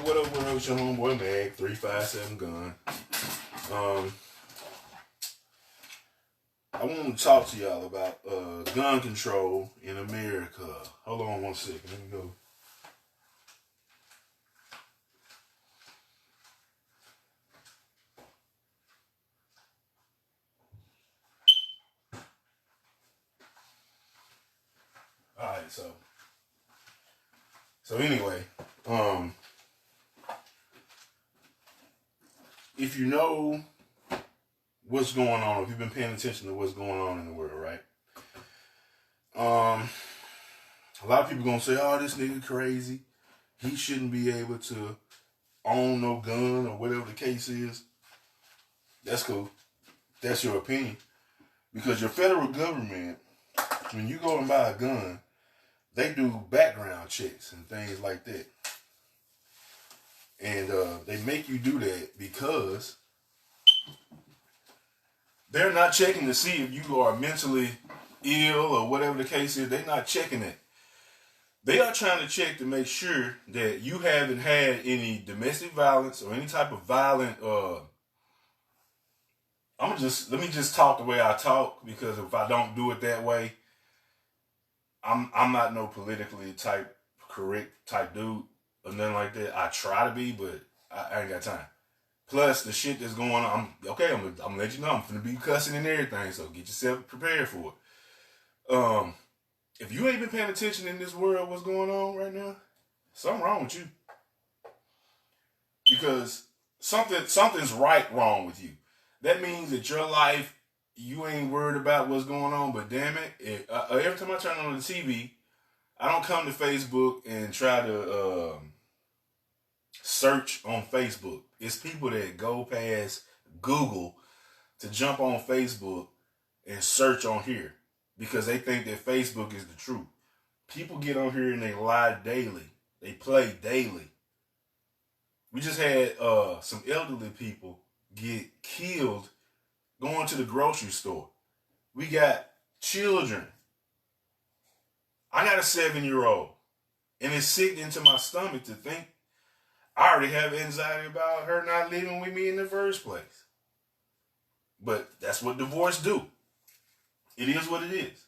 What up, it's your homeboy Mag, 357 Gun. I want to talk to y'all about gun control in America. Hold on one second, let me go. Alright, so anyway, if you know what's going on, if you've been paying attention to what's going on in the world, right? A lot of people gonna say, "Oh, this nigga crazy. He shouldn't be able to own no gun," or whatever the case is. That's cool. That's your opinion. Because your federal government, when you go and buy a gun, they do background checks and things like that. And they make you do that because they're not checking to see if you are mentally ill or whatever the case is. They're not checking it. They are trying to check to make sure that you haven't had any domestic violence or any type of violent. Let me just talk the way I talk, because if I don't do it that way, I'm not no politically correct type dude or nothing like that. I try to be, but I ain't got time. Plus the shit that's going on, I'm gonna let you know I'm finna be cussing and everything, so get yourself prepared for it. If you ain't been paying attention in this world, what's going on right now, something wrong with you. Because something's wrong with you. That means that your life, you ain't worried about what's going on, but damn it, every time I turn on the TV, I don't come to Facebook and try to search on Facebook. It's people that go past Google to jump on Facebook and search on here because they think that Facebook is the truth. People get on here and they lie daily. They play daily. We just had some elderly people get killed going to the grocery store. We got children. I got a 7-year-old, and it's sick into my stomach to think I already have anxiety about her not living with me in the first place. But that's what divorce do. It is what it is.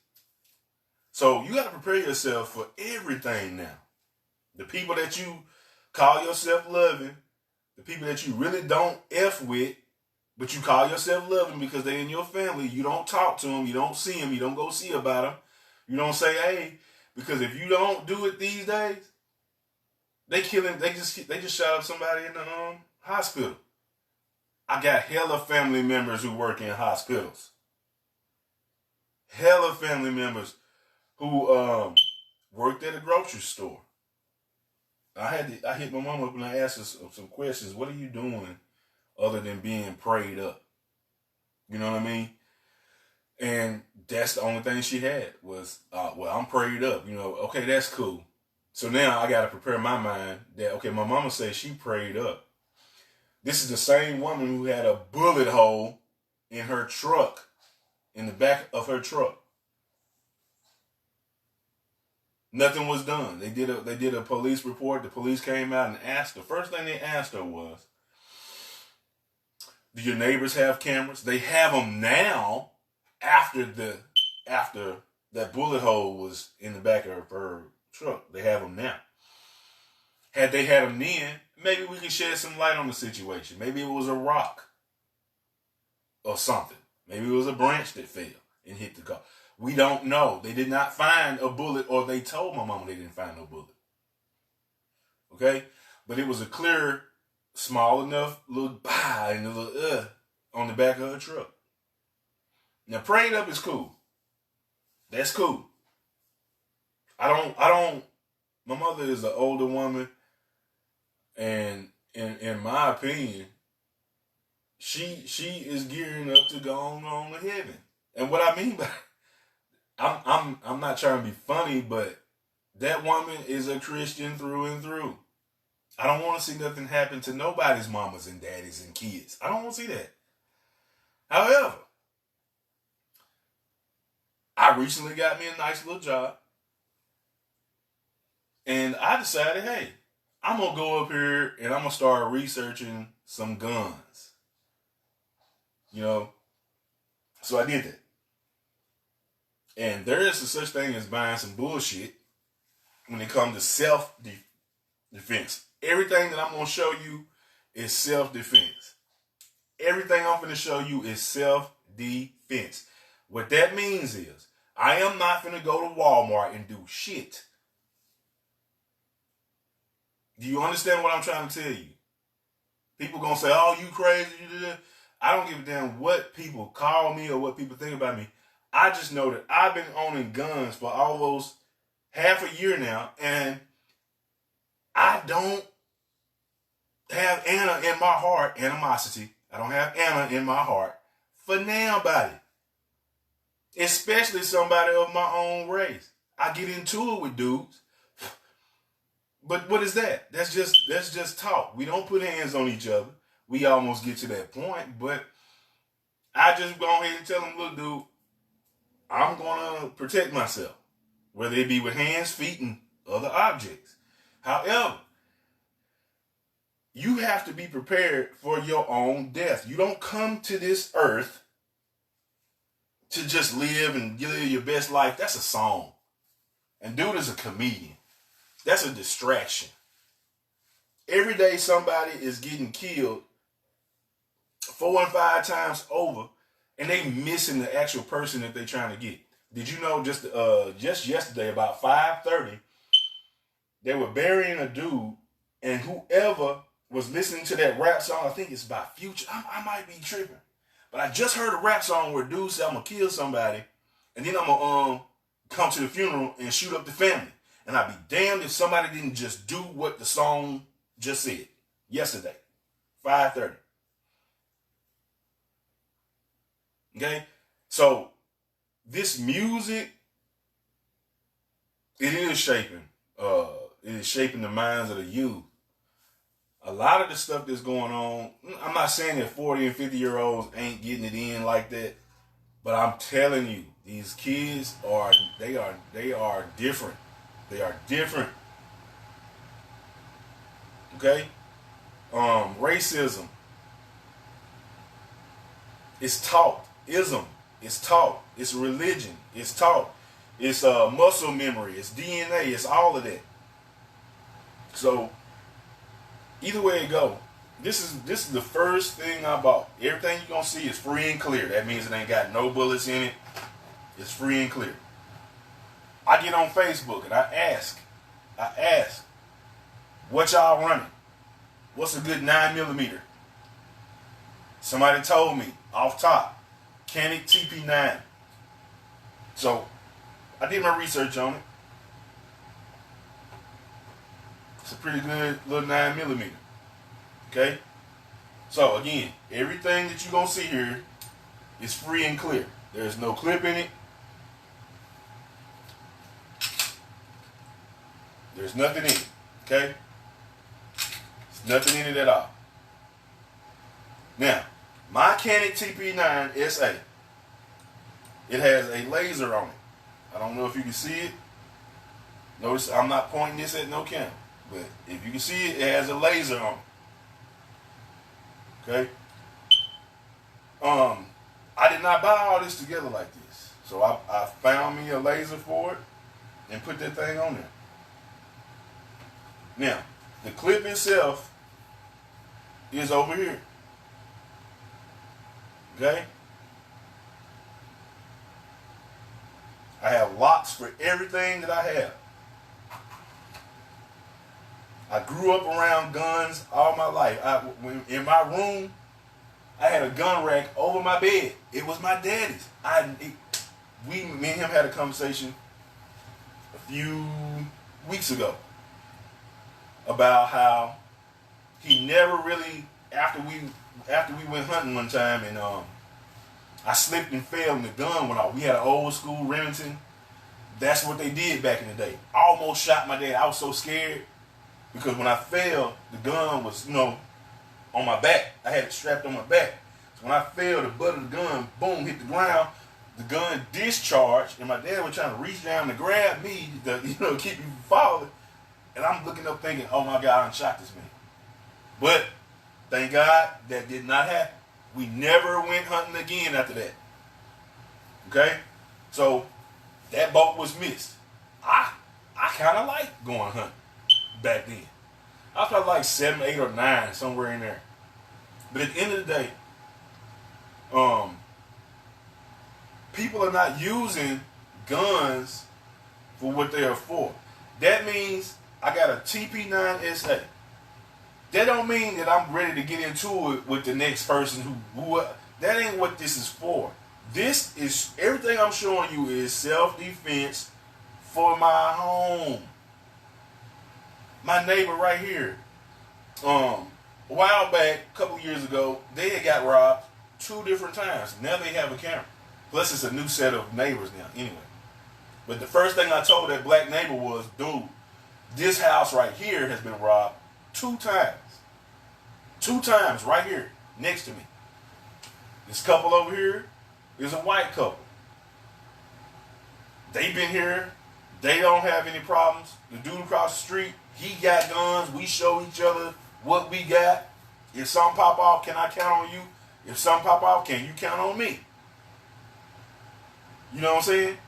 So you got to prepare yourself for everything now. The people that you call yourself loving, the people that you really don't F with, but you call yourself loving because they're in your family. You don't talk to them. You don't see them. You don't go see about them. You don't say, hey, because if you don't do it these days, they killing. They just shot up somebody in the hospital. I got hella family members who work in hospitals. Hella family members who worked at a grocery store. I hit my mom up and I asked her some questions. What are you doing other than being prayed up? You know what I mean? And that's the only thing she had was, well, I'm prayed up. You know, okay, that's cool. So now I got to prepare my mind that, okay, my mama said she prayed up. This is the same woman who had a bullet hole in her truck, in the back of her truck. Nothing was done. They did a police report. The police came out and asked her. First thing they asked her was, do your neighbors have cameras? They have them now after that bullet hole was in the back of her truck. They have them now. Had they had them then, maybe we could shed some light on the situation. Maybe it was a rock or something. Maybe it was a branch that fell and hit the car. We don't know. They did not find a bullet, or they told my mama they didn't find no bullet. Okay? But it was a clear, small enough little bah and a little on the back of her truck. Now, prayed up is cool. That's cool. My mother is an older woman, and in my opinion, she is gearing up to go on to heaven. And what I mean by I'm not trying to be funny, but that woman is a Christian through and through. I don't want to see nothing happen to nobody's mamas and daddies and kids. I don't want to see that. However, I recently got me a nice little job. And I decided, hey, I'm going to go up here and I'm going to start researching some guns. You know? So I did that. And there is a such thing as buying some bullshit when it comes to self-defense. Everything that I'm going to show you is self-defense. Everything I'm going to show you is self-defense. What that means is, I am not going to go to Walmart and do shit. Do you understand what I'm trying to tell you? People going to say, oh, you crazy. I don't give a damn what people call me or what people think about me. I just know that I've been owning guns for almost half a year now, and I don't have animosity. I don't have Anna in my heart for nobody, especially somebody of my own race. I get into it with dudes, but what is that? That's just talk. We don't put hands on each other. We almost get to that point, but I just go ahead and tell them, look, dude, I'm going to protect myself, whether it be with hands, feet, and other objects. However, you have to be prepared for your own death. You don't come to this earth to just live and live your best life. That's a song. And dude is a comedian. That's a distraction. Every day somebody is getting killed 4 and 5 times over, and they missing the actual person that they trying to get. Did you know just yesterday about 5:30, they were burying a dude, and whoever was listening to that rap song, I think it's by Future. I might be tripping, but I just heard a rap song where dude said, I'm gonna kill somebody, and then I'm gonna come to the funeral and shoot up the family. And I'd be damned if somebody didn't just do what the song just said yesterday, 5:30. Okay, so this music, it is shaping the minds of the youth. A lot of the stuff that's going on, I'm not saying that 40 and 50-year-olds ain't getting it in like that, but I'm telling you, these kids are different. They are different. Okay? Racism. It's taught. Ism. It's taught. It's religion. It's taught. It's muscle memory. It's DNA. It's all of that. So, either way it go, this is the first thing I bought. Everything you're going to see is free and clear. That means it ain't got no bullets in it. It's free and clear. I get on Facebook and I ask, what y'all running? What's a good 9mm? Somebody told me, off top, Canik TP9. So, I did my research on it. It's a pretty good little 9mm. Okay? So, again, everything that you're going to see here is free and clear. There's no clip in it. There's nothing in it. Okay? There's nothing in it at all. Now, my Canik TP9 SA, it has a laser on it. I don't know if you can see it. Notice I'm not pointing this at no camera, but if you can see it, it has a laser on it. Okay? I did not buy all this together like this. So I found me a laser for it and put that thing on there. Now, the clip itself is over here. Okay? I have locks for everything that I have. I grew up around guns all my life. In my room, I had a gun rack over my bed. It was my daddy's. Me and him had a conversation a few weeks ago about how he never really, after we went hunting one time, and I slipped and fell and the gun went off. We had an old school Remington. That's what they did back in the day. I almost shot my dad. I was so scared because when I fell, the gun was, on my back. I had it strapped on my back. So when I fell, the butt of the gun, boom, hit the ground. The gun discharged, and my dad was trying to reach down to grab me to, keep me from falling. And I'm looking up thinking, oh my God, I shot this man. But thank God that did not happen. We never went hunting again after that. Okay? So that boat was missed. I kind of like going hunting back then. I was probably like 7, 8, or 9, somewhere in there. But at the end of the day, people are not using guns for what they are for. That means I got a TP9SA. That don't mean that I'm ready to get into it with the next person who that ain't what this is for. This is, everything I'm showing you is self-defense for my home. My neighbor right here, a while back, a couple years ago, they had got robbed 2 different times. Now they have a camera. Plus it's a new set of neighbors now, anyway. But the first thing I told that black neighbor was, dude, this house right here has been robbed 2 times. 2 times right here, next to me. This couple over here is a white couple. They've been here. They don't have any problems. The dude across the street, he got guns. We show each other what we got. If something pop off, can I count on you? If something pop off, can you count on me? You know what I'm saying?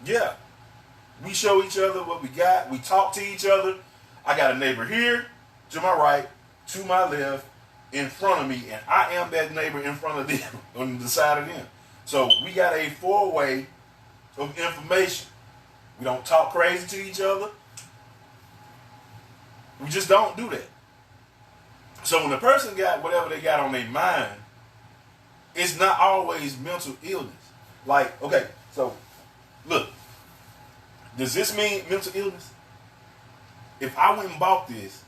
Yeah. We show each other what we got. We talk to each other. I got a neighbor here, to my right, to my left, in front of me, and I am that neighbor in front of them, on the side of them. So we got a 4-way of information. We don't talk crazy to each other. We just don't do that. So when a person got whatever they got on their mind, it's not always mental illness. Like, okay, so look, does this mean mental illness? If I went and bought this,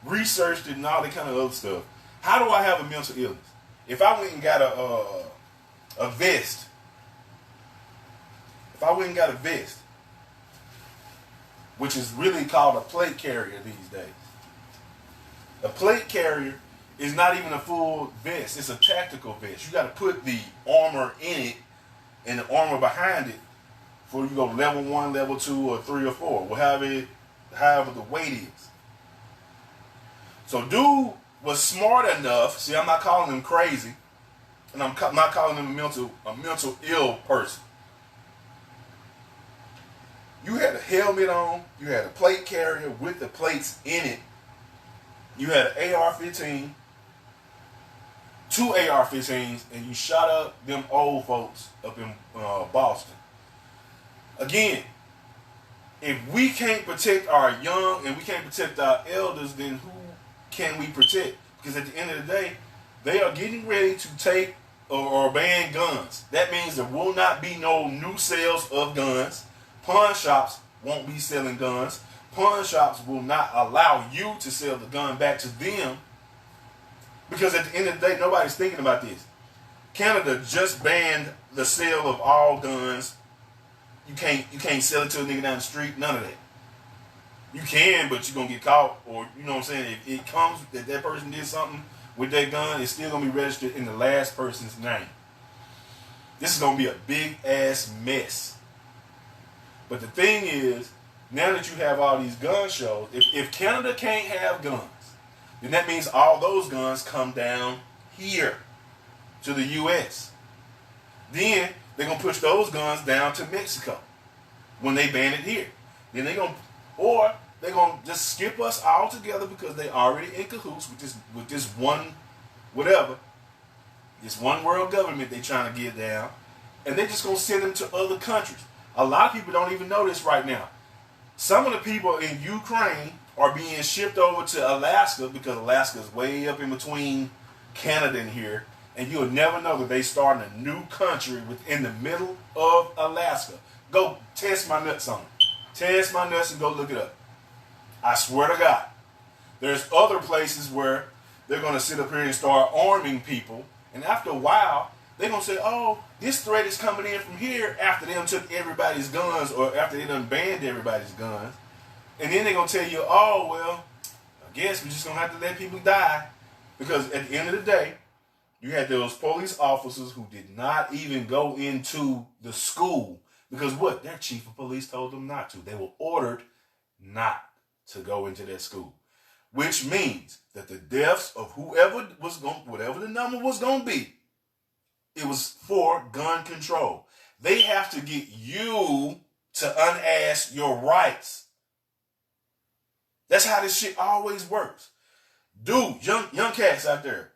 researched it and all that kind of other stuff, how do I have a mental illness? If I went and got a vest, which is really called a plate carrier these days. A plate carrier is not even a full vest. It's a tactical vest. You got to put the armor in it and the armor behind it for you go level 1, level 2, or 3 or 4, however the weight is. So dude was smart enough. See, I'm not calling him crazy, and I'm not calling him a mental ill person. You had a helmet on. You had a plate carrier with the plates in it. You had an AR-15, 2 AR-15s, and you shot up them old folks up in Boston. Again, if we can't protect our young and we can't protect our elders, then who can we protect? Because at the end of the day, they are getting ready to take or ban guns. That means there will not be no new sales of guns. Pawn shops won't be selling guns. Pawn shops will not allow you to sell the gun back to them, because at the end of the day, nobody's thinking about this. Canada just banned the sale of all guns. You can't sell it to a nigga down the street. None of that. You can, but you're gonna get caught, or you know what I'm saying. If it comes that person did something with that gun, it's still gonna be registered in the last person's name. This is gonna be a big ass mess. But the thing is, now that you have all these gun shows, if Canada can't have guns, then that means all those guns come down here to the U.S. Then they're going to push those guns down to Mexico when they ban it here. Then they're going to just skip us all together because they already in cahoots with this one, whatever, this one world government they trying to get down. And they're just going to send them to other countries. A lot of people don't even know this right now. Some of the people in Ukraine are being shipped over to Alaska because Alaska is way up in between Canada and here. And you'll never know that they starting a new country within the middle of Alaska. Go test my nuts on it. Test my nuts and go look it up. I swear to God. There's other places where they're going to sit up here and start arming people. And after a while, they're going to say, oh, this threat is coming in from here after they done took everybody's guns or after they done banned everybody's guns. And then they're going to tell you, oh, well, I guess we're just going to have to let people die. Because at the end of the day, you had those police officers who did not even go into the school. Because what? Their chief of police told them not to. They were ordered not to go into that school, which means that the deaths of whoever was going, whatever the number was going to be, it was for gun control. They have to get you to unask your rights. That's how this shit always works. Dude, young cats out there,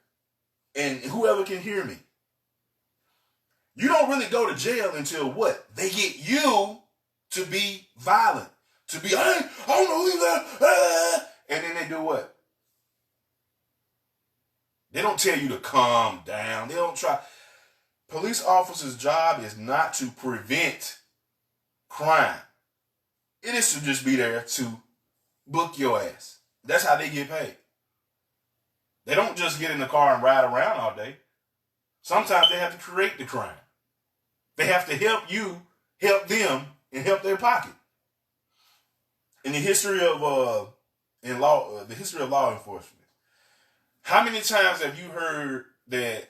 and whoever can hear me, you don't really go to jail until what? They get you to be violent. To be, I don't know who that, and then they do what? They don't tell you to calm down. They don't try. Police officers' job is not to prevent crime. It is to just be there to book your ass. That's how they get paid. They don't just get in the car and ride around all day. Sometimes they have to create the crime. They have to help you, help them, and help their pocket. In the history of law enforcement, how many times have you heard that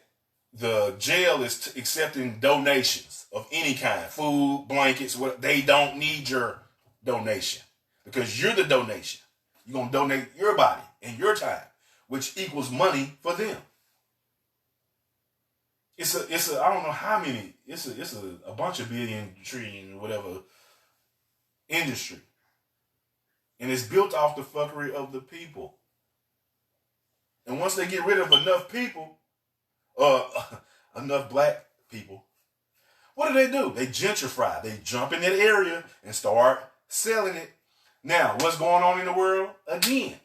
the jail is accepting donations of any kind, food, blankets, what? They don't need your donation because you're the donation. You're gonna donate your body and your time, which equals money for them. It's a I don't know how many. It's a bunch of billion, trillion, whatever industry, and it's built off the fuckery of the people. And once they get rid of enough people, enough black people, what do? They gentrify. They jump in that area and start selling it. Now, what's going on in the world? Again,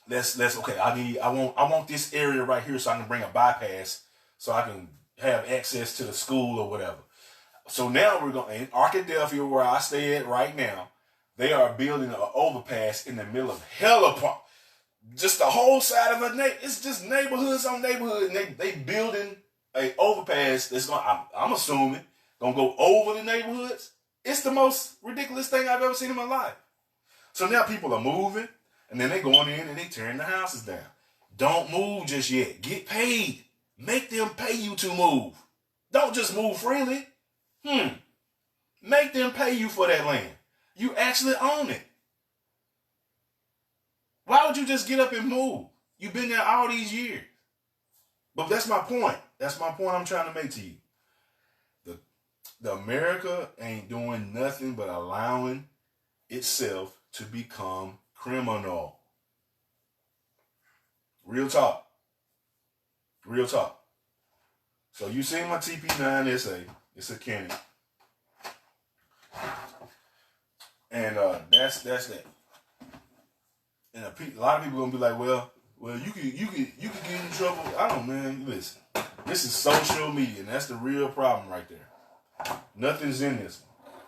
let's okay. I want this area right here so I can bring a bypass so I can have access to the school or whatever. So now we're going in Arkadelphia, where I stay at right now. They are building an overpass in the middle of hella just the whole side of a it's just neighborhoods on neighborhood, and they building a overpass that's I'm assuming gonna go over the neighborhoods. It's the most ridiculous thing I've ever seen in my life. So now people are moving, and then they going in and they tearing the houses down. Don't move just yet. Get paid. Make them pay you to move. Don't just move freely. Make them pay you for that land. You actually own it. Why would you just get up and move? You've been there all these years. But that's my point. That's my point I'm trying to make to you. The America ain't doing nothing but allowing itself to become criminal. Real talk. Real talk. So you seen my TP9 essay. It's a Kenny. And that's that. And a lot of people gonna be like, well, you could get in trouble. I don't, man. Listen, this is social media, and that's the real problem right there. Nothing's in this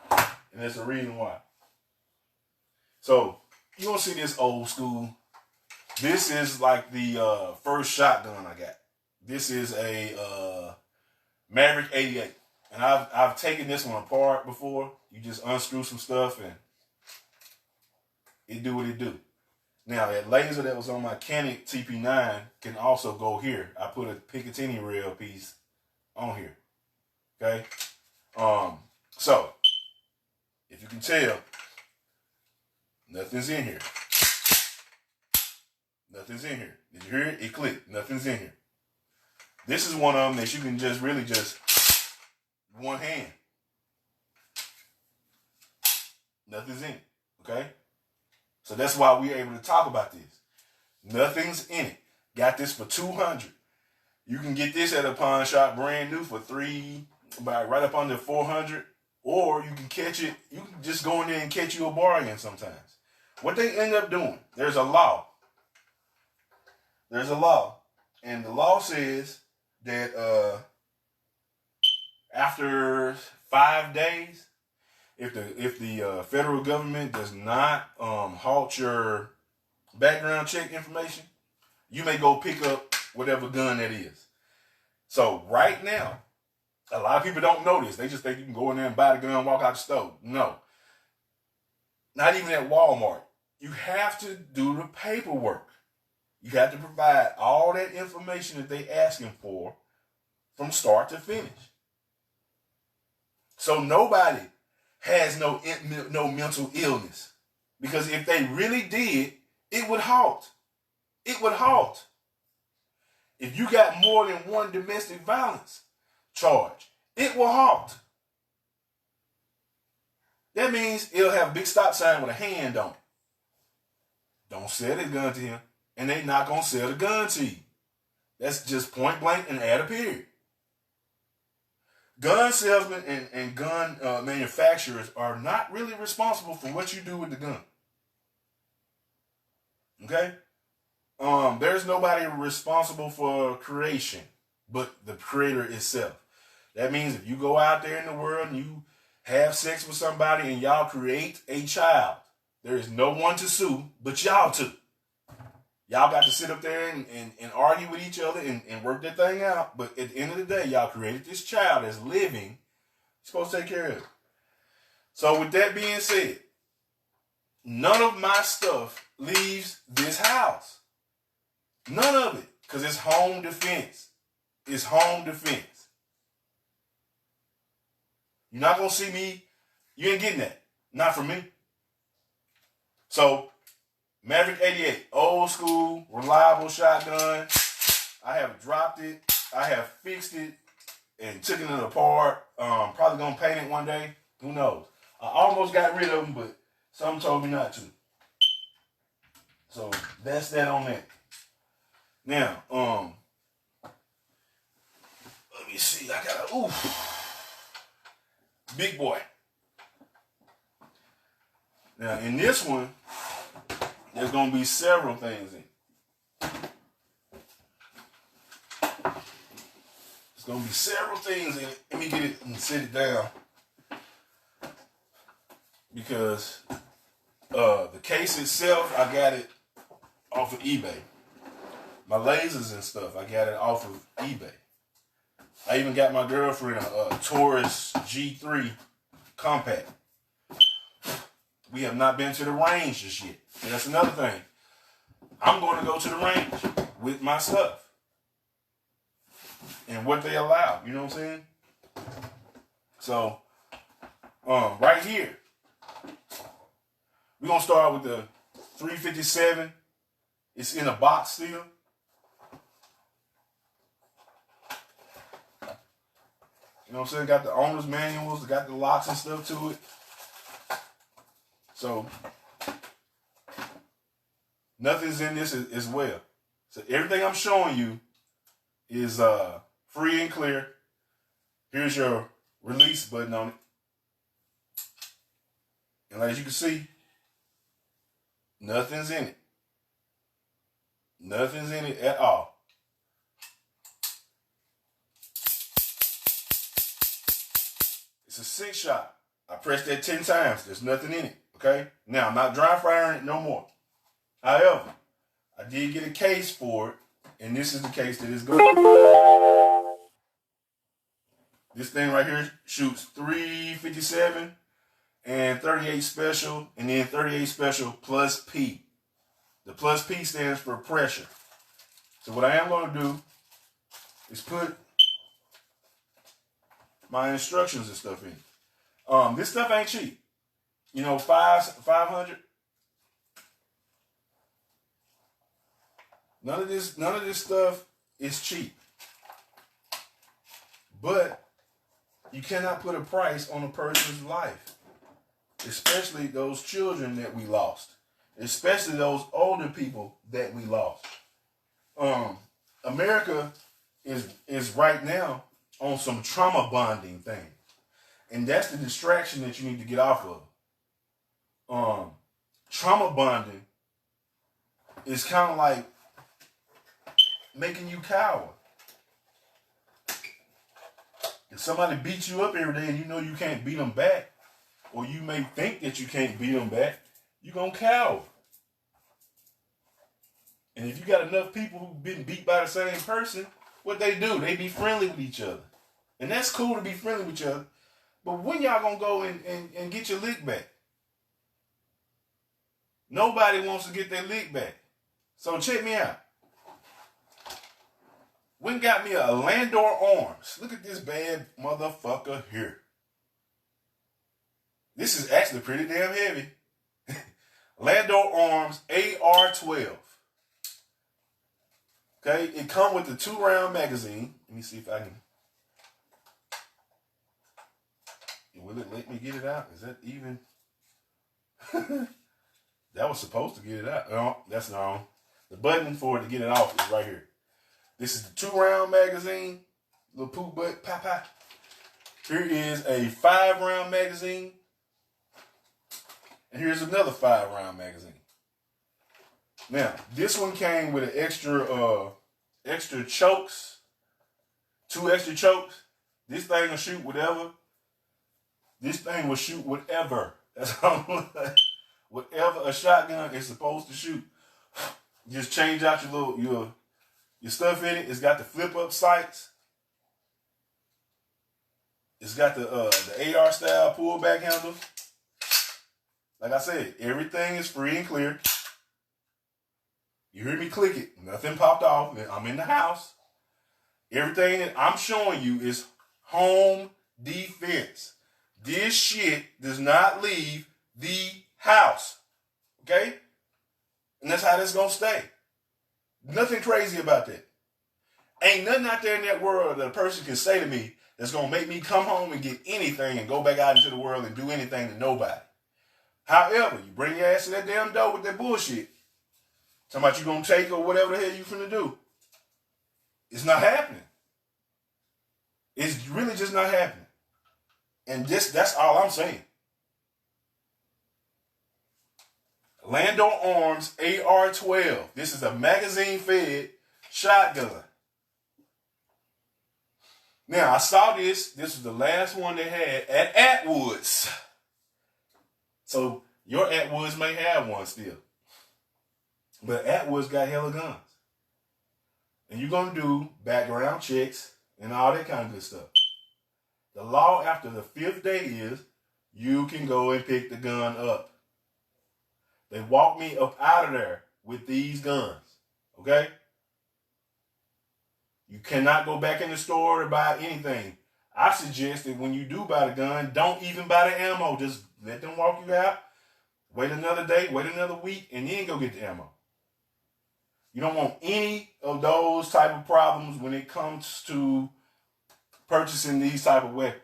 one, and there's a reason why. So you gonna see this old school. This is like the first shotgun I got. This is a Maverick 88, and I've taken this one apart before. You just unscrew some stuff, and it do what it do. Now, that laser that was on my Canon TP9 can also go here. I put a Picatinny rail piece on here. Okay? So, if you can tell, nothing's in here. Nothing's in here. Did you hear it? It clicked. Nothing's in here. This is one of them that you can just really just one hand. Nothing's in it. Okay? So that's why we're able to talk about this. Nothing's in it. Got this for $200. You can get this at a pawn shop brand new for right up under $400. Or you can catch it. You can just go in there and catch you a bargain sometimes. What they end up doing, there's a law. There's a law. And the law says that after 5 days, if the federal government does not halt your background check information, you may go pick up whatever gun that is. So right now, a lot of people don't know this. They just think you can go in there and buy the gun and walk out the store. No. Not even at Walmart. You have to do the paperwork. You have to provide all that information that they asking for from start to finish. So nobody has no mental illness. Because if they really did, it would halt. It would halt. If you got more than one domestic violence charge, it will halt. That means it'll have a big stop sign with a hand on it. Don't sell the gun to him, and they not going to sell the gun to you. That's just point blank and add a period. Gun salesmen and gun manufacturers are not really responsible for what you do with the gun. Okay? There's nobody responsible for creation but the creator itself. That means if you go out there in the world and you have sex with somebody and y'all create a child, there is no one to sue but y'all two. Y'all got to sit up there and argue with each other and work that thing out. But at the end of the day, y'all created this child that's living. You're supposed to take care of it. So with that being said, none of my stuff leaves this house. None of it. Because it's home defense. It's home defense. You're not going to see me. You ain't getting that. Not from me. So, Maverick 88, old school, reliable shotgun. I have dropped it. I have fixed it and taken it apart. Probably going to paint it one day. Who knows? I almost got rid of them, but some told me not to. So, that's that on that. Now, let me see. I got a, big boy. Now, in this one, there's going to be several things in it. There's going to be several things in it. Let me get it and sit it down. Because the case itself, I got it off of eBay. My lasers and stuff, I got it off of eBay. I even got my girlfriend a Taurus G3 compact. We have not been to the range just yet. And that's another thing. I'm going to go to the range with my stuff. And what they allow. You know what I'm saying? So, right here. We're going to start with the 357. It's in a box still. You know what I'm saying? Got the owner's manuals, got the locks and stuff to it. So, nothing's in this as well. So, everything I'm showing you is free and clear. Here's your release button on it. And as you can see, nothing's in it. Nothing's in it at all. It's a 6-shot. I pressed that 10 times. There's nothing in it. Okay? Now, I'm not dry firing it no more. However, I did get a case for it, and this is the case that it's going. This thing right here shoots 357 and 38 special, and then 38 special plus P. The plus P stands for pressure. So what I am going to do is put my instructions and stuff in. This stuff ain't cheap. You know, 500. None of this stuff is cheap. But you cannot put a price on a person's life, especially those children that we lost, especially those older people that we lost. America is right now on some trauma bonding thing, and that's the distraction that you need to get off of. Trauma bonding is kind of like making you cower. If somebody beats you up every day and you know you can't beat them back, or you may think that you can't beat them back, you're going to cower. And if you got enough people who've been beat by the same person, what they do, they be friendly with each other. And that's cool to be friendly with each other. But when y'all going to go and get your lick back? Nobody wants to get their lick back. So check me out. Went got me a Landor Arms. Look at this bad motherfucker here. This is actually pretty damn heavy. Landor Arms AR-12. Okay, it come with the 2-round magazine. Let me see if I can. Will it let me get it out? Is that even? That was supposed to get it out. No, that's not. The button for it to get it off is right here. This is the 2-round magazine. Little poo butt, pop. Here is a 5-round magazine. And here's another 5-round magazine. Now, this one came with an extra chokes. 2 extra chokes. This thing will shoot whatever. This thing will shoot whatever. That's how whatever a shotgun is supposed to shoot. Just change out your stuff in it. It's got the flip up sights. It's got the AR style pullback handle. Like I said, everything is free and clear. You hear me click it. Nothing popped off. I'm in the house. Everything that I'm showing you is home defense. This shit does not leave the house. Okay? And that's how this gonna stay. Nothing crazy about that. Ain't nothing out there in that world that a person can say to me that's gonna make me come home and get anything and go back out into the world and do anything to nobody. However, you bring your ass to that damn door with that bullshit. Talking about you gonna take or whatever the hell you finna do. It's not happening. It's really just not happening. And that's all I'm saying. Landor Arms AR-12. This is a magazine-fed shotgun. Now, I saw this. This was the last one they had at Atwood's. So, your Atwood's may have one still. But Atwood's got hella guns. And you're going to do background checks and all that kind of good stuff. The law after the 5th day is you can go and pick the gun up. They walked me up out of there with these guns. Okay? You cannot go back in the store to buy anything. I suggest that when you do buy the gun, don't even buy the ammo. Just let them walk you out. Wait another day, wait another week, and then go get the ammo. You don't want any of those type of problems when it comes to purchasing these type of weapons.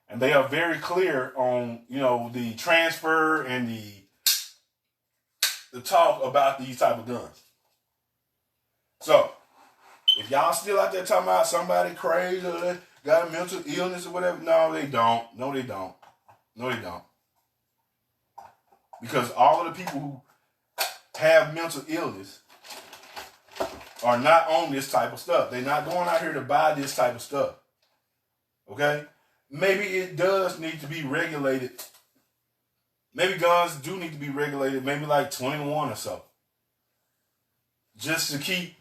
And they are very clear on, the transfer and the talk about these type of guns. So, if y'all still out there talking about somebody crazy or got a mental illness or whatever, no, they don't. No, they don't. No, they don't. Because all of the people who have mental illness are not on this type of stuff. They're not going out here to buy this type of stuff. Okay? Maybe it does need to be regulated. Maybe guns do need to be regulated, maybe like 21 or so. Just to keep,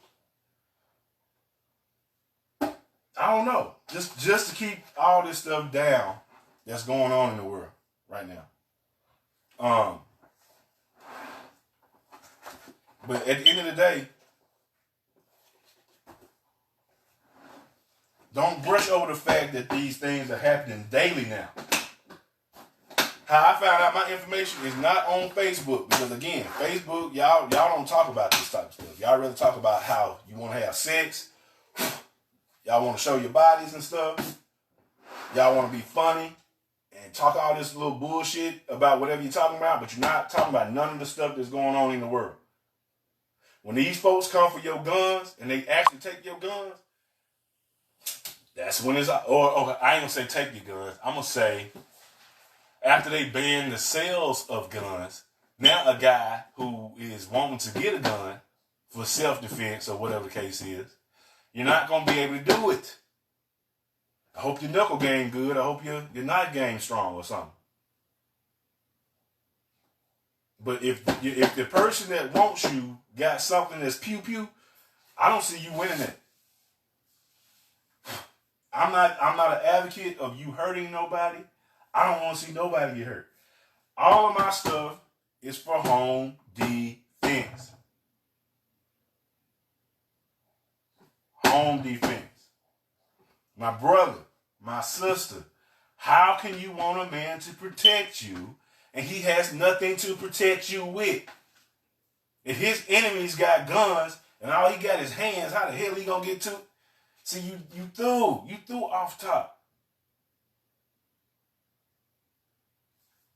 I don't know, just to keep all this stuff down that's going on in the world right now. But at the end of the day, don't brush over the fact that these things are happening daily now. How I found out my information is not on Facebook, because again, Facebook, y'all don't talk about this type of stuff. Y'all really talk about how you want to have sex. Y'all want to show your bodies and stuff. Y'all want to be funny and talk all this little bullshit about whatever you're talking about, but you're not talking about none of the stuff that's going on in the world. When these folks come for your guns and they actually take your guns, that's when it's, or I ain't gonna say take your guns. I'm gonna say after they ban the sales of guns, now a guy who is wanting to get a gun for self-defense or whatever the case is, you're not gonna be able to do it. I hope your knuckle game good. I hope your knife game strong or something. But if the person that wants you got something that's pew-pew, I don't see you winning it. I'm not an advocate of you hurting nobody. I don't want to see nobody get hurt. All of my stuff is for home defense. Home defense. My brother, my sister, how can you want a man to protect you and he has nothing to protect you with. If his enemies got guns and all he got is hands, how the hell he gonna get to? See, you threw off top.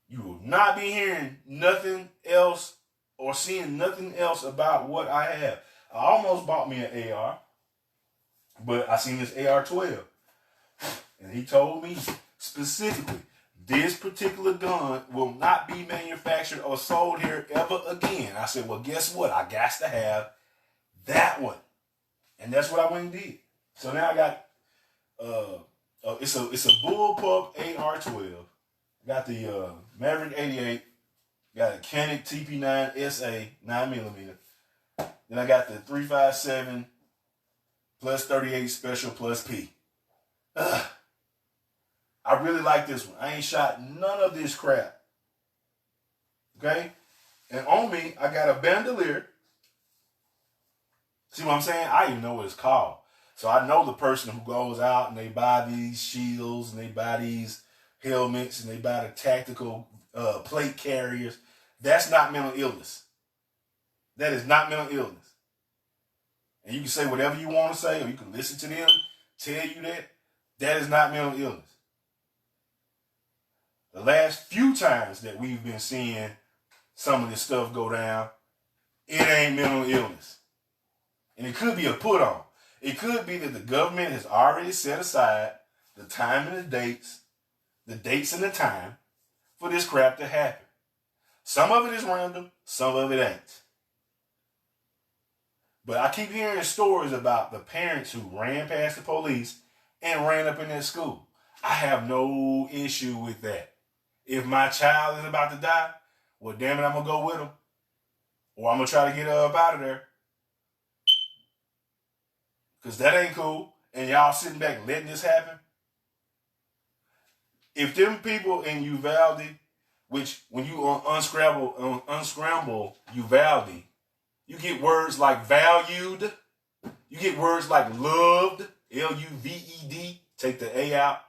You will not be hearing nothing else or seeing nothing else about what I have. I almost bought me an AR, but I seen this AR-12, and he told me specifically, this particular gun will not be manufactured or sold here ever again. I said, well, guess what? I got to have that one. And that's what I went and did. So now I got, it's a bullpup AR-12. Got the Maverick 88. Got a Canon TP9 SA 9mm. Then I got the 357 plus 38 special plus P. I really like this one. I ain't shot none of this crap. Okay? And on me, I got a bandolier. See what I'm saying? I even know what it's called. So I know the person who goes out and they buy these shields and they buy these helmets and they buy the tactical plate carriers. That's not mental illness. That is not mental illness. And you can say whatever you want to say, or you can listen to them tell you that. That is not mental illness. The last few times that we've been seeing some of this stuff go down, it ain't mental illness. And it could be a put on. It could be that the government has already set aside the time and the dates and the time for this crap to happen. Some of it is random, some of it ain't. But I keep hearing stories about the parents who ran past the police and ran up in that school. I have no issue with that. If my child is about to die, well, damn it, I'm going to go with him. Or I'm going to try to get her up out of there. Because that ain't cool. And y'all sitting back letting this happen. If them people in Uvalde, which when you unscramble Uvalde, you get words like valued. You get words like loved, L-U-V-E-D. Take the A out.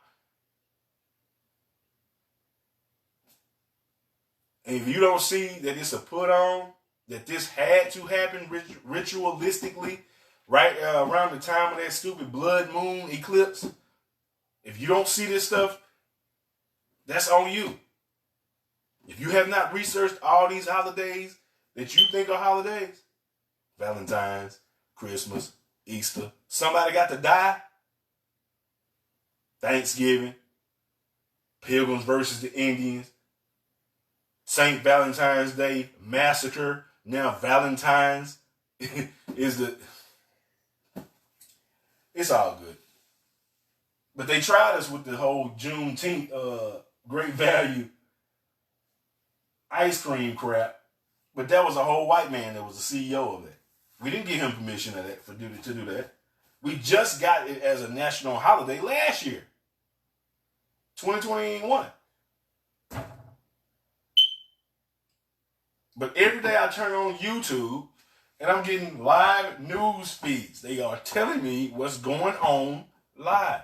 And if you don't see that it's a put on, that this had to happen ritualistically right around the time of that stupid blood moon eclipse, if you don't see this stuff, that's on you. If you have not researched all these holidays that you think are holidays, Valentine's, Christmas, Easter, somebody got to die, Thanksgiving, Pilgrims versus the Indians, St. Valentine's Day Massacre, now Valentine's is the... It's all good. But they tried us with the whole Juneteenth great value ice cream crap, but that was a whole white man that was the CEO of that. We didn't give him permission to do that. We just got it as a national holiday last year, 2021. But every day I turn on YouTube and I'm getting live news feeds. They are telling me what's going on live.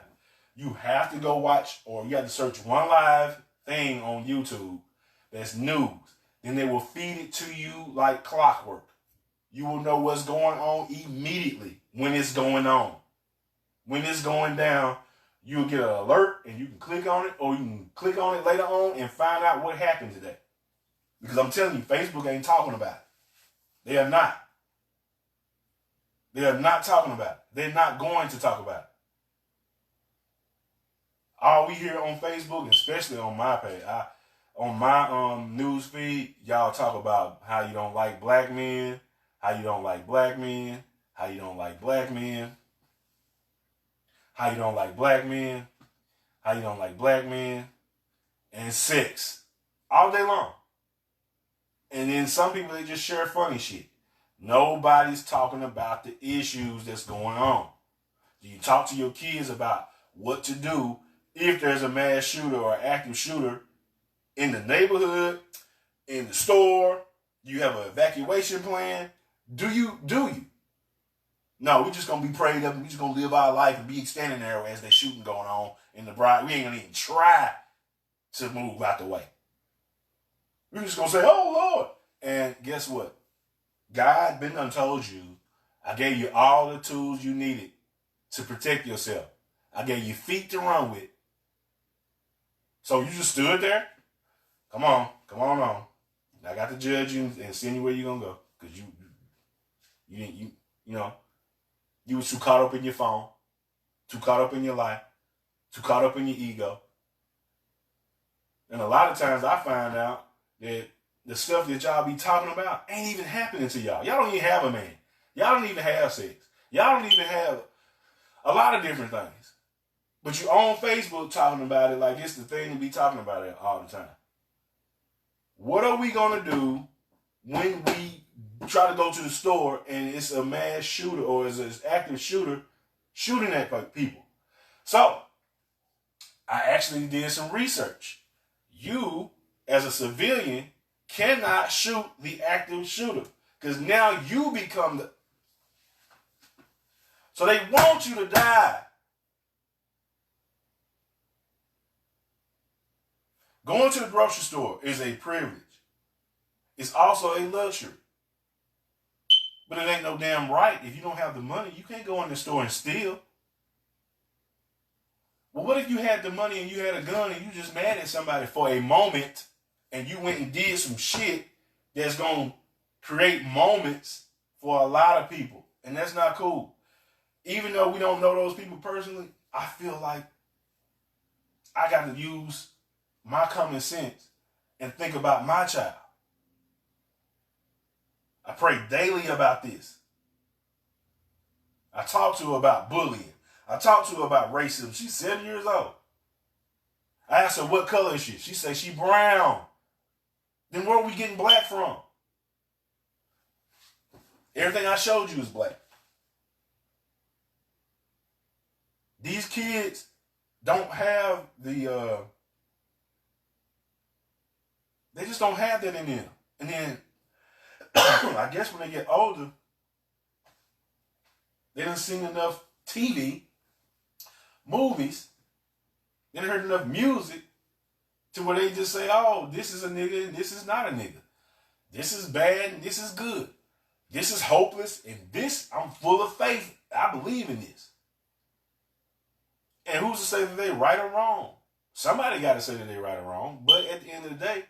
You have to go watch, or you have to search one live thing on YouTube that's news. Then they will feed it to you like clockwork. You will know what's going on immediately when it's going on. When it's going down, you'll get an alert and you can click on it, or you can click on it later on and find out what happened today. Because I'm telling you, Facebook ain't talking about it. They are not. They are not talking about it. They're not going to talk about it. All we hear on Facebook, especially on my page, on my news feed, y'all talk about how you don't like black men, how you don't like black men, how you don't like black men, how you don't like black men, how you don't like black men, and sex all day long. And then some people, they just share funny shit. Nobody's talking about the issues that's going on. Do you talk to your kids about what to do if there's a mass shooter or active shooter in the neighborhood, in the store? Do you have an evacuation plan? Do you? No, we're just going to be prayed up and we're just going to live our life and be standing there as they're shooting going on in the bright. We ain't going to even try to move out the way. We're just gonna say, "Oh Lord," and guess what? God been done told you, I gave you all the tools you needed to protect yourself. I gave you feet to run with. So you just stood there? Come on. I got to judge you and send you where you're gonna go. Because you know, you was too caught up in your phone, too caught up in your life, too caught up in your ego. And a lot of times I find out that the stuff that y'all be talking about ain't even happening to y'all. Y'all don't even have a man. Y'all don't even have sex. Y'all don't even have a lot of different things. But you on Facebook talking about it like it's the thing to be talking about it all the time. What are we going to do when we try to go to the store and it's a mass shooter or is an active shooter shooting at people? So, I actually did some research. You, as a civilian, cannot shoot the active shooter because now you become the... So they want you to die. Going to the grocery store is a privilege. It's also a luxury. But it ain't no damn right. If you don't have the money, you can't go in the store and steal. Well, what if you had the money and you had a gun and you just mad at somebody for a moment and you went and did some shit that's going to create moments for a lot of people? And that's not cool. Even though we don't know those people personally, I feel like I got to use my common sense and think about my child. I pray daily about this. I talk to her about bullying. I talk to her about racism. She's 7 years old. I asked her what color is she. She said she brown. Then where are we getting black from? Everything I showed you is black. These kids don't have the, they just don't have that in them. And then, I guess when they get older, they done seen enough TV, movies, they done heard enough music to where they just say, oh, this is a nigga and this is not a nigga. This is bad and this is good. This is hopeless and this, I'm full of faith. I believe in this. And who's to say that they right or wrong? Somebody got to say that they right or wrong. But at the end of the day,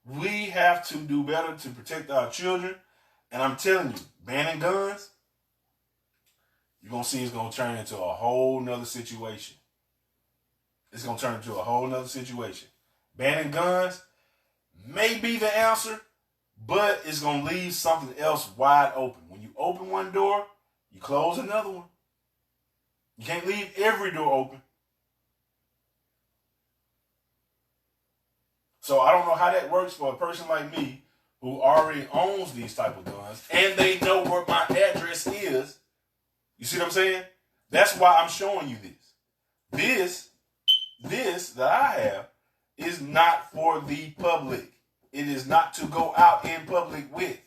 we have to do better to protect our children. And I'm telling you, banning guns, you're going to see it's going to turn into a whole nother situation. It's going to turn into a whole nother situation. Banning guns may be the answer, but it's going to leave something else wide open. When you open one door, you close another one. You can't leave every door open. So I don't know how that works for a person like me who already owns these type of guns and they know where my address is. You see what I'm saying? That's why I'm showing you this. This that I have is not for the public. It is not to go out in public with.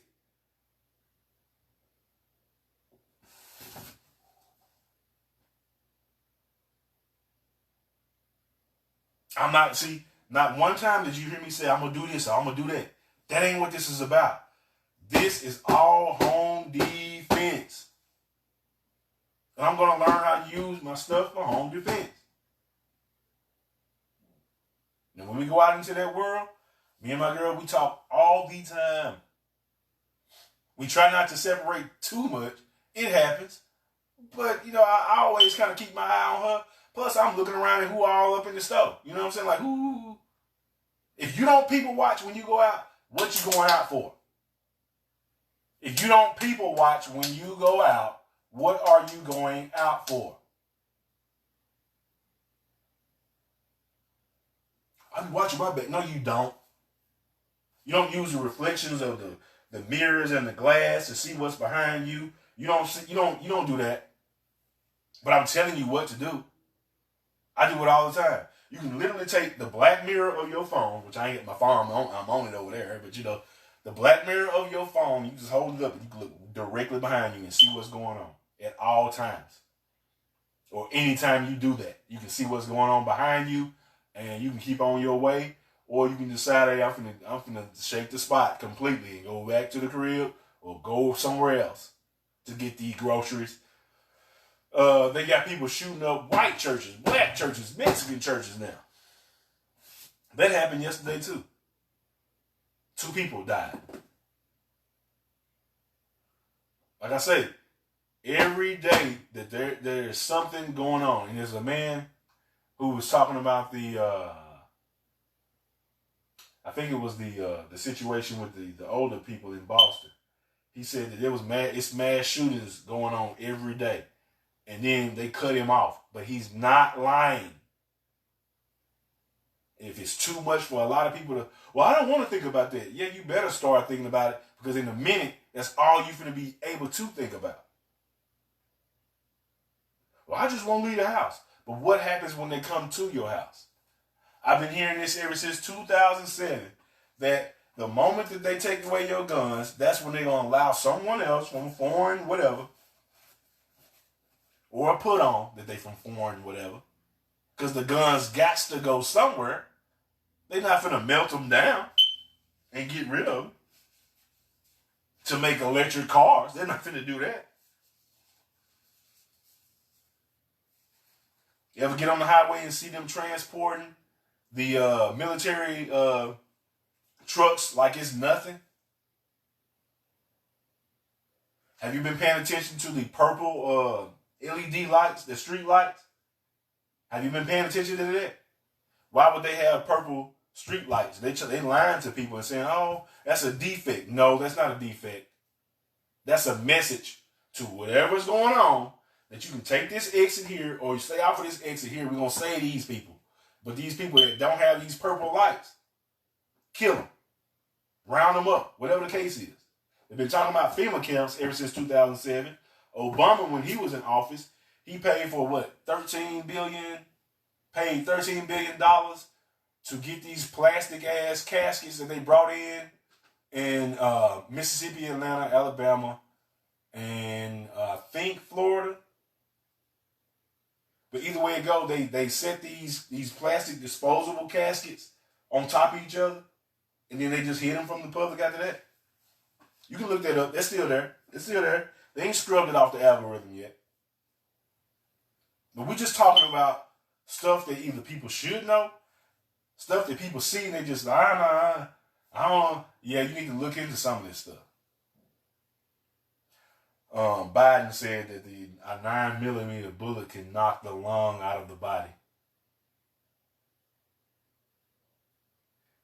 Not one time did you hear me say, I'm going to do this or I'm going to do that. That ain't what this is about. This is all home defense. And I'm going to learn how to use my stuff for home defense. And when we go out into that world, me and my girl, we talk all the time. We try not to separate too much. It happens. But, I always kind of keep my eye on her. Plus, I'm looking around at who all up in the store. You know what I'm saying? Like, who? If you don't people watch when you go out, what you going out for? If you don't people watch when you go out, what are you going out for? I'm watching my back. No, you don't. You don't use the reflections of the mirrors and the glass to see what's behind you. You don't do that. But I'm telling you what to do. I do it all the time. You can literally take the black mirror of your phone, which I ain't get my phone, I'm on it over there, but the black mirror of your phone, you just hold it up and you can look directly behind you and see what's going on at all times. Or anytime you do that, you can see what's going on behind you and you can keep on your way. or you can decide, hey, I'm finna shake the spot completely and go back to the crib or go somewhere else to get these groceries. They got people shooting up white churches, black churches, Mexican churches now. That happened yesterday too. 2 people died. Like I say, every day that there is something going on, and there's a man who was talking about the I think it was the situation with the older people in Boston. He said that it's mass shootings going on every day, and then they cut him off, but he's not lying. If it's too much for a lot of people to, well, I don't want to think about that. Yeah, you better start thinking about it, because in a minute, that's all you're going to be able to think about. Well, I just won't leave the house. But what happens when they come to your house? I've been hearing this ever since 2007, that the moment that they take away your guns, that's when they're going to allow someone else from foreign whatever, or a put on that they from foreign whatever, because the guns got to go somewhere. They're not finna melt them down and get rid of them to make electric cars. They're not finna do that. You ever get on the highway and see them transporting the military trucks like it's nothing? Have you been paying attention to the purple LED lights, the street lights? Have you been paying attention to that? Why would they have purple street lights? They lying to people and saying, oh, that's a defect. No, that's not a defect. That's a message to whatever's going on, that you can take this exit here, or you stay off of this exit here. We're going to save these people. But these people that don't have these purple lights, kill them. Round them up, whatever the case is. They've been talking about FEMA camps ever since 2007. Obama, when he was in office, he paid for what, $13 billion to get these plastic ass caskets that they brought in Mississippi, Atlanta, Alabama, and I think Florida. But either way it go, they set these plastic disposable caskets on top of each other, and then they just hid them from the public after that. You can look that up. They're still there. It's still there. They ain't scrubbed it off the algorithm yet. But we're just talking about stuff that either people should know, stuff that people see and they just, I don't, yeah, you need to look into some of this stuff. Biden said that a 9mm bullet can knock the lung out of the body.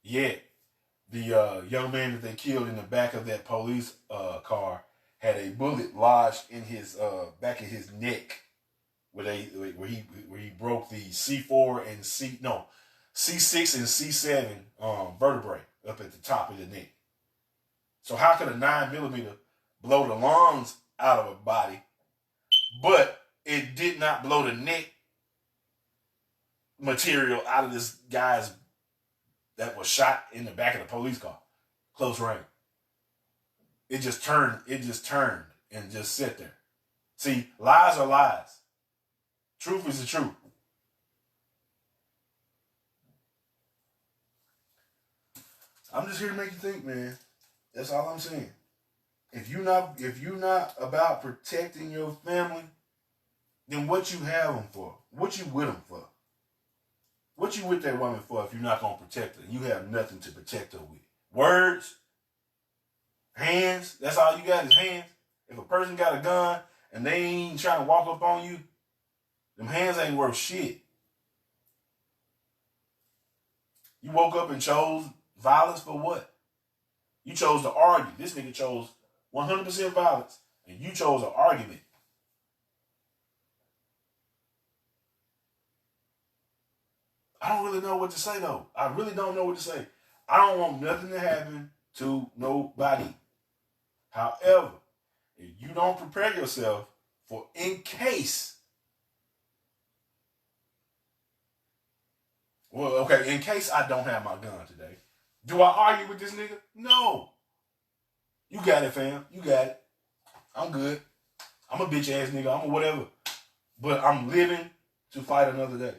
Yet, the young man that they killed in the back of that police car had a bullet lodged in his back of his neck, where he broke the C4 and C6 and C7 vertebrae up at the top of the neck. So how could a 9mm blow the lungs out of a body, but it did not blow the neck material out of this guy's that was shot in the back of the police car, close range? It just turned and just sit there. See, lies are lies. Truth is the truth. I'm just here to make you think, man. That's all I'm saying. If you're not about protecting your family, then what you have them for? What you with them for? What you with that woman for if you're not going to protect her? You have nothing to protect her with. Words, hands, that's all you got is hands. If a person got a gun and they ain't trying to walk up on you, them hands ain't worth shit. You woke up and chose violence for what? You chose to argue. This nigga chose 100% violence, and you chose an argument. I don't really know what to say, though. I really don't know what to say. I don't want nothing to happen to nobody. However, if you don't prepare yourself for in case, well, okay, in case I don't have my gun today, do I argue with this nigga? No. You got it, fam. You got it. I'm good. I'm a bitch ass nigga. I'm a whatever. But I'm living to fight another day.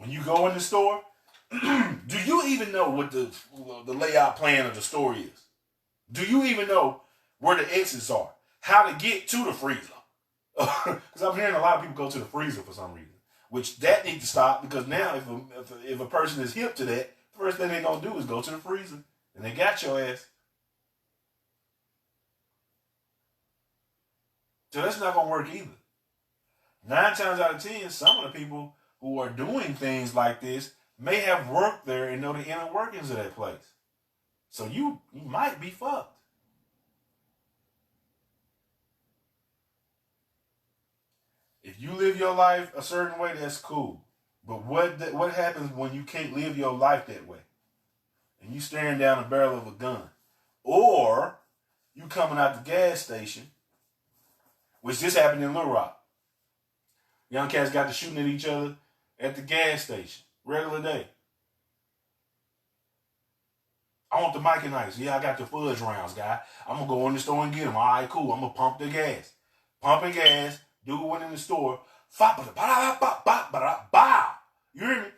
When you go in the store, do you even know what the layout plan of the store is? Do you even know where the exits are? How to get to the freezer? Because I'm hearing a lot of people go to the freezer for some reason, which that needs to stop, because now if a person is hip to that, the first thing they're going to do is go to the freezer, and they got your ass. So that's not going to work either. 9 times out of 10, some of the people who are doing things like this may have worked there and know the inner workings of that place. So you might be fucked. If you live your life a certain way, that's cool. But what happens when you can't live your life that way? And you staring down the barrel of a gun. Or you coming out the gas station, which just happened in Little Rock. Young cats got to shooting at each other at the gas station. Regular day. I want the Mike and Ice. Yeah, I got the fudge rounds, guy. I'm going to go in the store and get them. All right, cool. I'm going to pump the gas. Pumping gas. Dude went in the store. You hear me?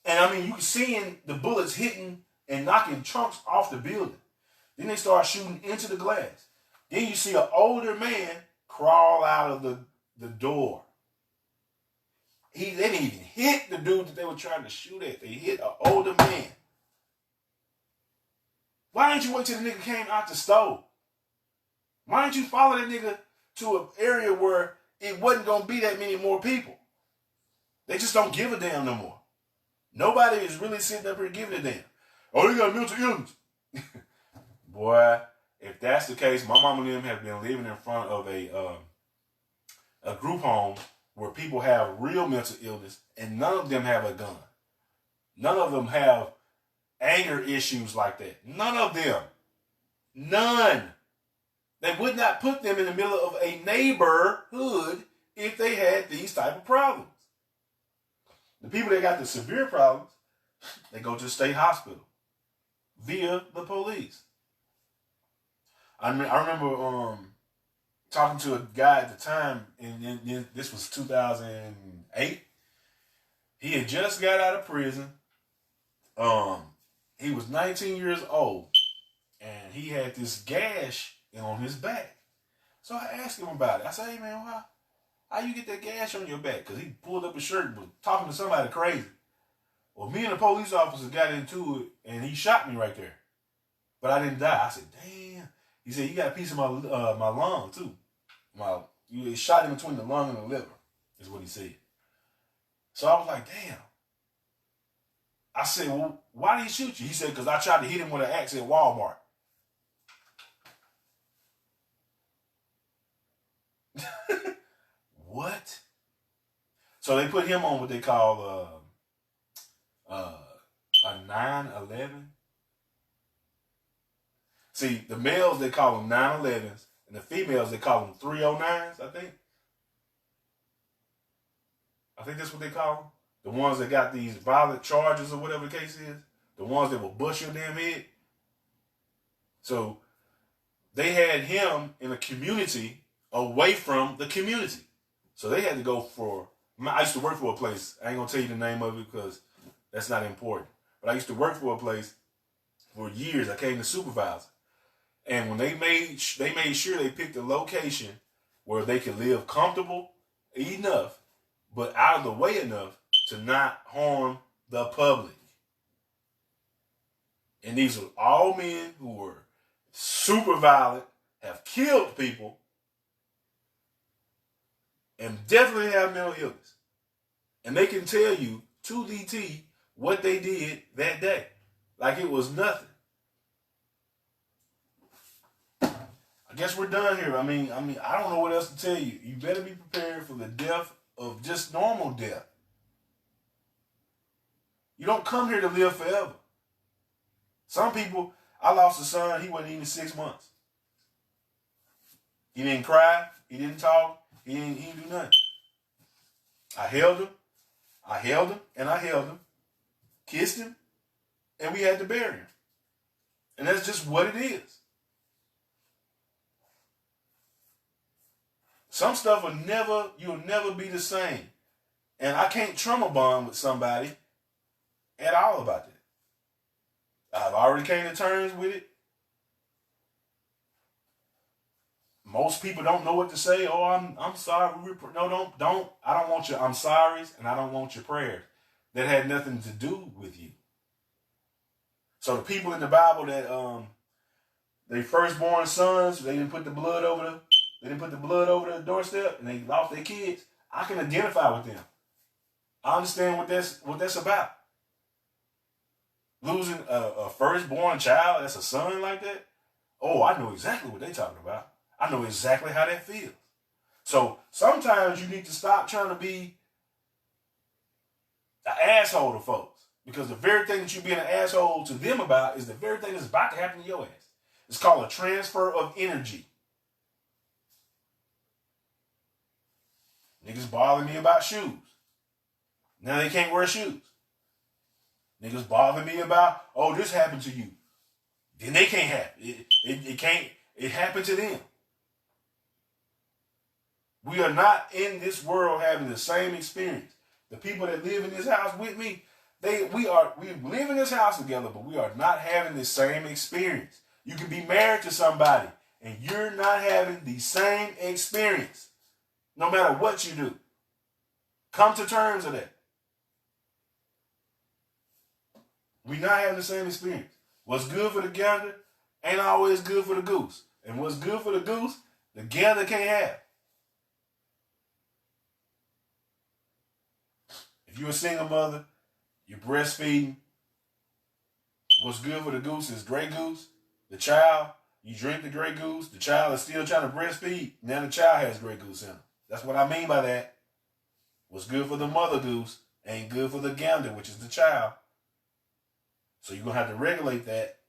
And I mean, you seeing the bullets hitting and knocking trunks off the building. Then they start shooting into the glass. Then you see an older man crawl out of the door. They didn't even hit the dude that they were trying to shoot at. They hit an older man. Why didn't you wait till the nigga came out the stove? Why didn't you follow that nigga to an area where it wasn't going to be that many more people? They just don't give a damn no more. Nobody is really sitting up here giving a damn. Oh, you got mental illness. Boy, if that's the case, my mama and them have been living in front of a group home where people have real mental illness, and none of them have a gun. None of them have anger issues like that. None of them. None. They would not put them in the middle of a neighborhood if they had these type of problems. The people that got the severe problems, they go to the state hospital via the police. I remember talking to a guy at the time, and this was 2008. He had just got out of prison. He was 19 years old, and he had this gash on his back. So I asked him about it. I said, hey man, how you get that gash on your back? Because he pulled up his shirt and was talking to somebody crazy. Well, me and the police officer got into it, and he shot me right there. But I didn't die. I said, damn. He said, you got a piece of my lung, too. You shot in between the lung and the liver, is what he said. So I was like, damn. I said, well, why did he shoot you? He said, because I tried to hit him with an axe at Walmart. What? So they put him on what they call a 9/11. See, the males, they call them 9/11s, and the females, they call them 309s, I think. I think that's what they call them. The ones that got these violent charges or whatever the case is. The ones that will bust your damn head. So they had him in a community away from the community. So they had to go for, I used to work for a place. I ain't going to tell you the name of it because that's not important. But I used to work for a place for years. I came to supervise. And when they made sure they picked a location where they could live comfortable enough, but out of the way enough to not harm the public. And these are all men who were super violent, have killed people, and definitely have mental illness. And they can tell you to the T what they did that day. Like it was nothing. I guess we're done here. I mean, I don't know what else to tell you. You better be prepared for the death of just normal death. You don't come here to live forever. Some people, I lost a son, he wasn't even 6 months. He didn't cry, he didn't talk, he didn't do nothing. I held him, and I held him, kissed him, and we had to bury him. And that's just what it is. Some stuff you'll never be the same. And I can't trauma bond with somebody at all about that. I've already came to terms with it. Most people don't know what to say. Oh, I'm sorry. No, don't. I don't want your I'm sorry's and I don't want your prayers. That had nothing to do with you. So the people in the Bible that they firstborn sons, they didn't put the blood over the doorstep and they lost their kids. I can identify with them. I understand what that's about. Losing a firstborn child that's a son like that. Oh, I know exactly what they're talking about. I know exactly how that feels. So sometimes you need to stop trying to be an asshole to folks. Because the very thing that you're being an asshole to them about is the very thing that's about to happen to your ass. It's called a transfer of energy. Niggas bother me about shoes. Now they can't wear shoes. Niggas bother me about, oh, this happened to you. Then they can't have it. It happened to them. We are not in this world having the same experience. The people that live in this house with me, we live in this house together, but we are not having the same experience. You can be married to somebody and you're not having the same experience, no matter what you do. Come to terms with that. We're not having the same experience. What's good for the gander ain't always good for the goose. And what's good for the goose, the gander can't have. If you're a single mother, you're breastfeeding, what's good for the goose is Grey Goose. The child, you drink the Grey Goose, the child is still trying to breastfeed, now the child has Grey Goose in him. That's what I mean by that. What's good for the mother goose ain't good for the gander, which is the child. So you're going to have to regulate that.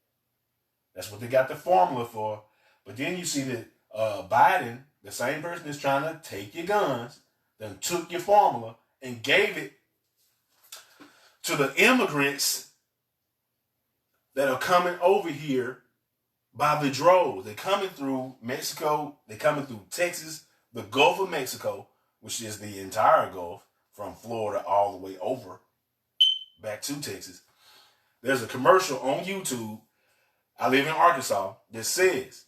That's what they got the formula for. But then you see that Biden, the same person that's trying to take your guns, then took your formula and gave it to the immigrants that are coming over here by the droves. They're coming through Mexico. They're coming through Texas, the Gulf of Mexico, which is the entire Gulf from Florida all the way over back to Texas. There's a commercial on YouTube, I live in Arkansas, that says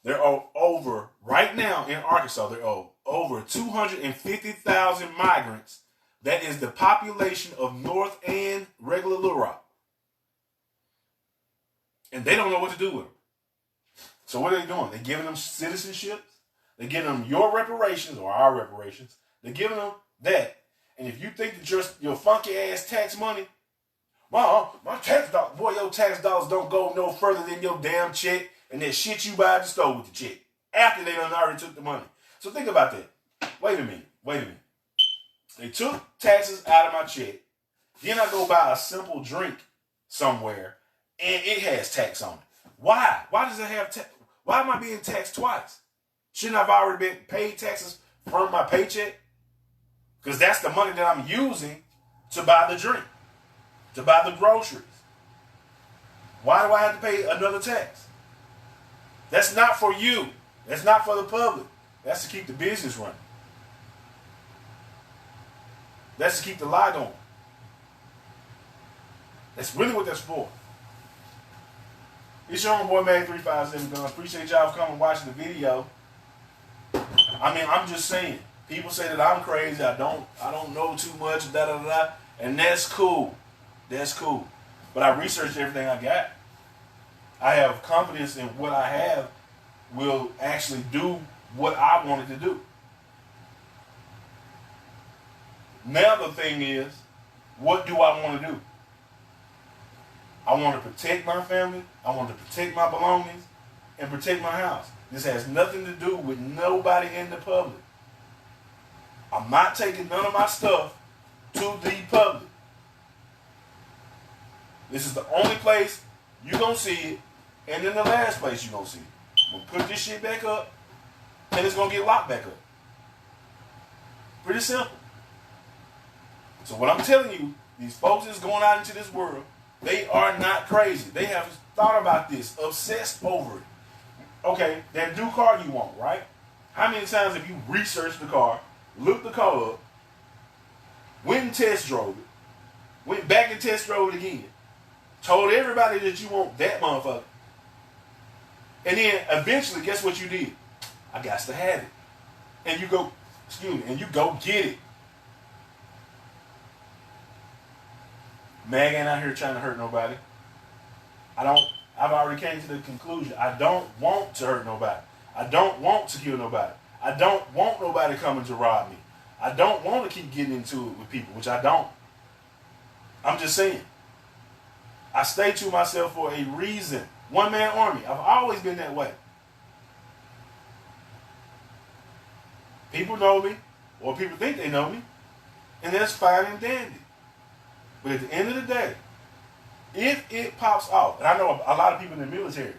there are over, right now in Arkansas, there are over 250,000 migrants. That is the population of North and regular Little Rock. And they don't know what to do with them. So what are they doing? They're giving them citizenships. They're giving them your reparations or our reparations. They're giving them that. And if you think that your funky ass tax money, my tax dollars, boy, your tax dollars don't go no further than your damn check and that shit you buy at the store with the check after they done already took the money. So think about that. Wait a minute. They took taxes out of my check. Then I go buy a simple drink somewhere and it has tax on it. Why? Why does it have tax? Why am I being taxed twice? Shouldn't I have already been paid taxes from my paycheck? Because that's the money that I'm using to buy the drink, to buy the groceries. Why do I have to pay another tax? That's not for you. That's not for the public. That's to keep the business running. That's to keep the lie going. That's really what that's for. It's your own boy, Mag357 Guns. Appreciate y'all for coming and watching the video. I mean, I'm just saying. People say that I'm crazy. I don't know too much. And that's cool. That's cool. But I researched everything I got. I have confidence in what I have will actually do what I wanted to do. Now the thing is, what do I want to do? I want to protect my family. I want to protect my belongings and protect my house. This has nothing to do with nobody in the public. I'm not taking none of my stuff to the public. This is the only place you're going to see it, and then the last place you're going to see it. I'm going to put this shit back up, and it's going to get locked back up. Pretty simple. So what I'm telling you, these folks that's going out into this world, they are not crazy. They have thought about this, obsessed over it. Okay, that new car you want, right? How many times have you researched the car, looked the car up, Went and test drove it. Went back and test drove it again. Told everybody that you want that motherfucker. And then eventually, guess what you did? I got to have it. And you go, and you go get it. Mag ain't out here trying to hurt nobody. I've already came to the conclusion. I don't want to hurt nobody. I don't want to kill nobody. I don't want nobody coming to rob me. I don't want to keep getting into it with people, which I don't. I'm just saying. I stay to myself for a reason. One-man army. I've always been that way. People know me, or people think they know me, and that's fine and dandy. But at the end of the day, if it pops off, and I know a lot of people in the military,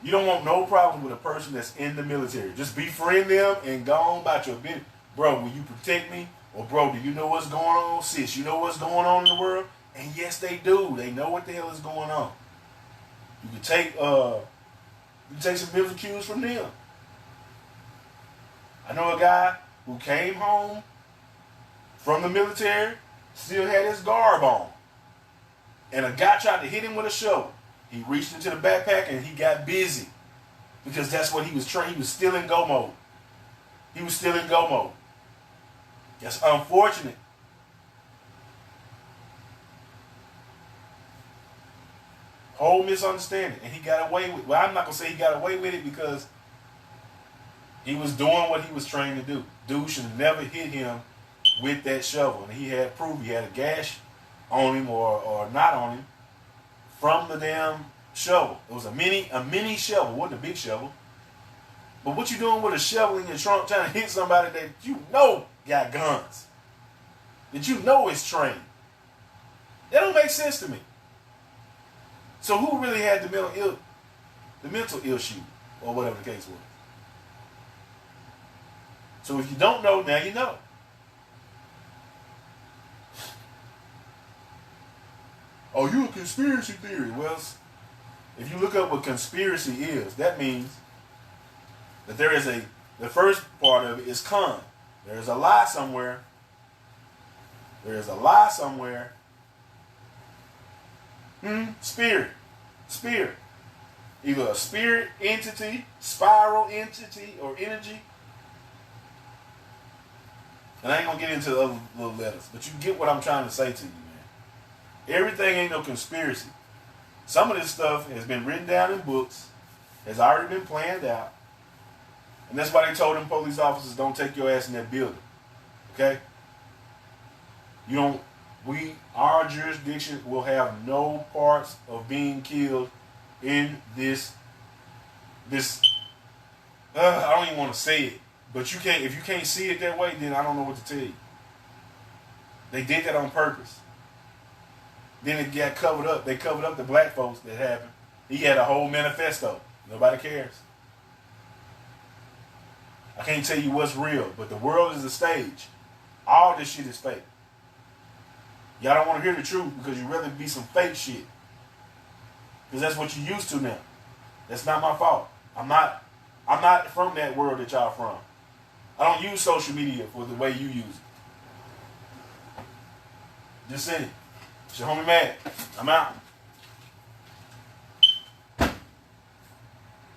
you don't want no problem with a person that's in the military. Just befriend them and go on about your business. Bro, will you protect me? Or bro, do you know what's going on? Sis, you know what's going on in the world? And yes, they do. They know what the hell is going on. You can take some business cues from them. I know a guy who came home from the military, still had his garb on. And a guy tried to hit him with a shovel. He reached into the backpack and he got busy. Because that's what he was trained. He was still in go mode. He was still in go mode. That's unfortunate. Whole misunderstanding. And he got away with it. Well, I'm not going to say he got away with it because he was doing what he was trained to do. Dude should have never hit him with that shovel. And he had proof. He had a gash on him or not on him from the damn shovel. It was a mini shovel. It wasn't a big shovel. But what you doing with a shovel in your trunk trying to hit somebody that you know got guns? That you know is trained? That don't make sense to me. So who really had the mental issue, or whatever the case was? So if you don't know, now you know. Oh, you a conspiracy theory. Well, if you look up what conspiracy is, that means that there is the first part of it is con. There is a lie somewhere. There is a lie somewhere. Spirit. Either a spirit entity, spiral entity, or energy. And I ain't going to get into the other little letters, but you get what I'm trying to say to you, man. Everything ain't no conspiracy. Some of this stuff has been written down in books, has already been planned out, and that's why they told them police officers don't take your ass in that building. Okay? Our jurisdiction will have no parts of being killed in this, I don't even want to say it, but if you can't see it that way, then I don't know what to tell you. They did that on purpose. Then it got covered up. They covered up the black folks that happened. He had a whole manifesto. Nobody cares. I can't tell you what's real, but the world is a stage. All this shit is fake. Y'all don't want to hear the truth because you'd rather be some fake shit. Because that's what you're used to now. That's not my fault. I'm not from that world that y'all from. I don't use social media for the way you use it. Just saying. It's your homie Matt. I'm out.